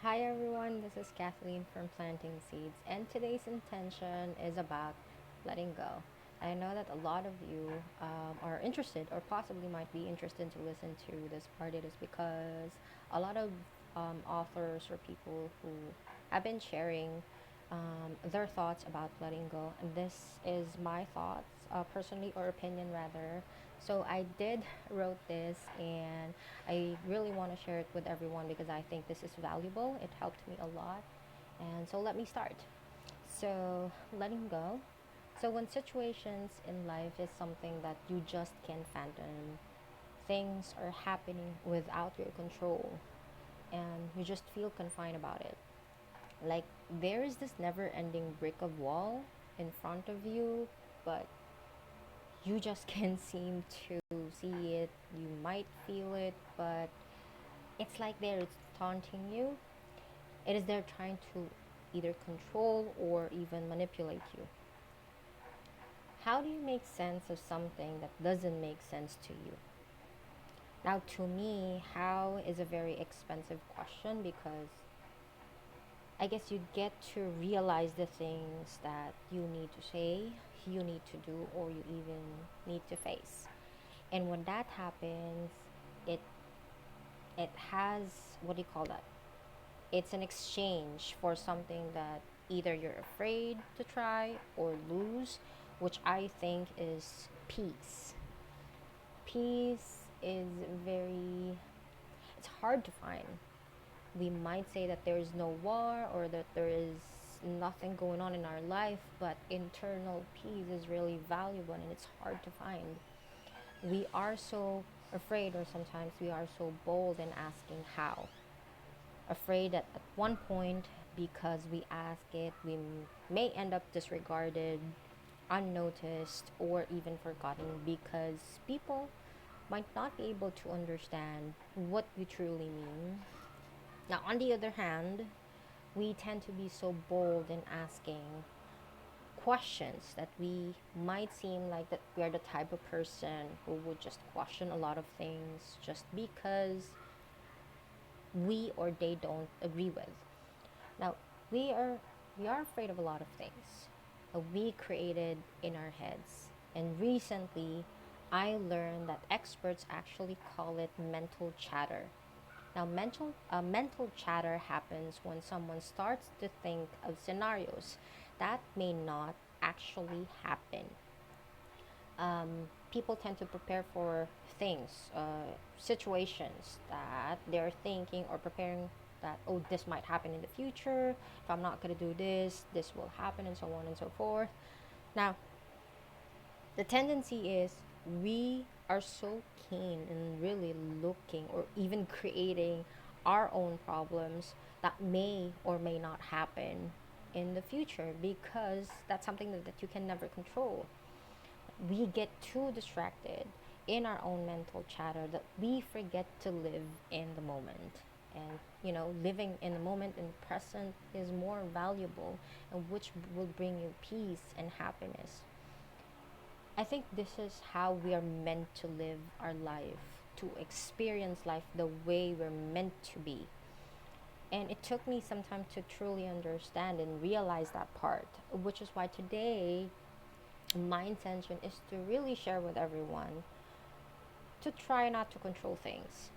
Hi everyone, this is Kathleen from Planting Seeds, and today's intention is about letting go. I know that a lot of you are interested, or possibly might be interested to listen to this part. It is because a lot of authors or people who have been sharing their thoughts about letting go, and this is my thoughts, personally, or opinion rather. So I did wrote this, and I really want to share it with everyone because I think this is valuable. It helped me a lot. And so let me start. So, letting go. So, when situations in life is something that you just can't fathom, things are happening without your control, and you just feel confined about it. Like there is this never ending brick of wall in front of you, but you just can't seem to see it. You might feel it, but it's like they're taunting you. It is they're trying to either control or even manipulate you. How do you make sense of something that doesn't make sense to you? Now, to me, how is a very expensive question because I guess you get to realize the things that you need to say, you need to do, or you even need to face. And when that happens, it it has, what do you call that? It's an exchange for something that either you're afraid to try or lose, which I think is peace. Peace is very, it's hard to find. We might say that there is no war or that there is nothing going on in our life, but internal peace is really valuable and it's hard to find. We are so afraid, or sometimes we are so bold in asking how. Afraid that at one point, because we ask it, we may end up disregarded, unnoticed, or even forgotten because people might not be able to understand what we truly mean. Now, on the other hand, we tend to be so bold in asking questions that we might seem like that we are the type of person who would just question a lot of things just because we or they don't agree with. Now, we are we are afraid of a lot of things we created in our heads. And recently, I learned that experts actually call it mental chatter. Now, mental chatter happens when someone starts to think of scenarios that may not actually happen. People tend to prepare for things, situations that they're thinking or preparing that, oh, this might happen in the future. If I'm not going to do this, this will happen, and so on and so forth. Now, the tendency is we are so keen in really looking or even creating our own problems that may or may not happen in the future because that's something that you can never control. We get too distracted in our own mental chatter that we forget to live in the moment. And living in the moment in the present is more valuable, and which will bring you peace and happiness. I think this is how we are meant to live our life, to experience life the way we're meant to be. And it took me some time to truly understand and realize that part, which is why today my intention is to really share with everyone to try not to control things.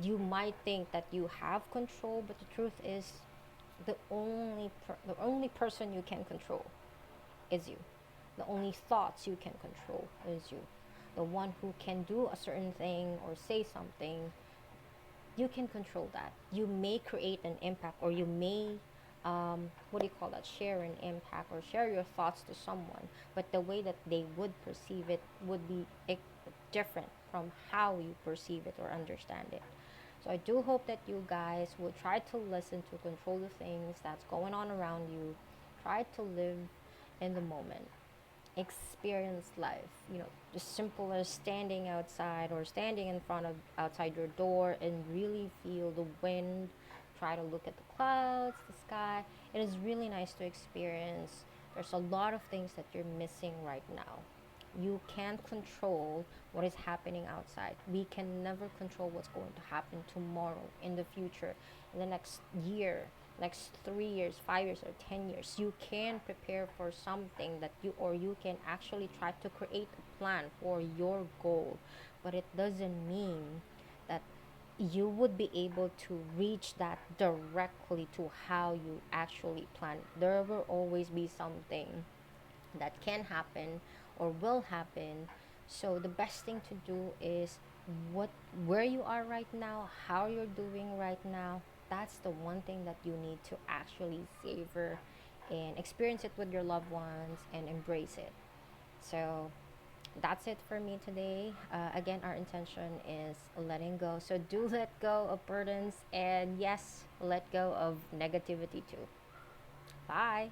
You might think that you have control, but the truth is the only person you can control is you. The only thoughts you can control is you. The one who can do a certain thing or say something, you can control that. You may create an impact, or you may, what do you call that, share an impact or share your thoughts to someone, but the way that they would perceive it would be different from how you perceive it or understand it. So I do hope that you guys will try to listen to control the things that's going on around you. Try to live in the moment, experience life. Just simple as standing outside or standing in front of outside your door and really feel the wind. Try to look at the clouds, the sky. It is really nice to experience. There's a lot of things that you're missing right now. You can't control what is happening outside. We can never control what's going to happen tomorrow, in the future, in the next year, next 3 years, 5 years, or 10 years. You can prepare for something that you, or you can actually try to create a plan for your goal, but it doesn't mean that you would be able to reach that directly to how you actually plan. There will always be something that can happen or will happen. So the best thing to do is what where you are right now, how you're doing right now. That's the one thing that you need to actually savor and experience it with your loved ones and embrace it. So that's it for me today. Again, our intention is letting go. So do let go of burdens, and yes, let go of negativity too. Bye.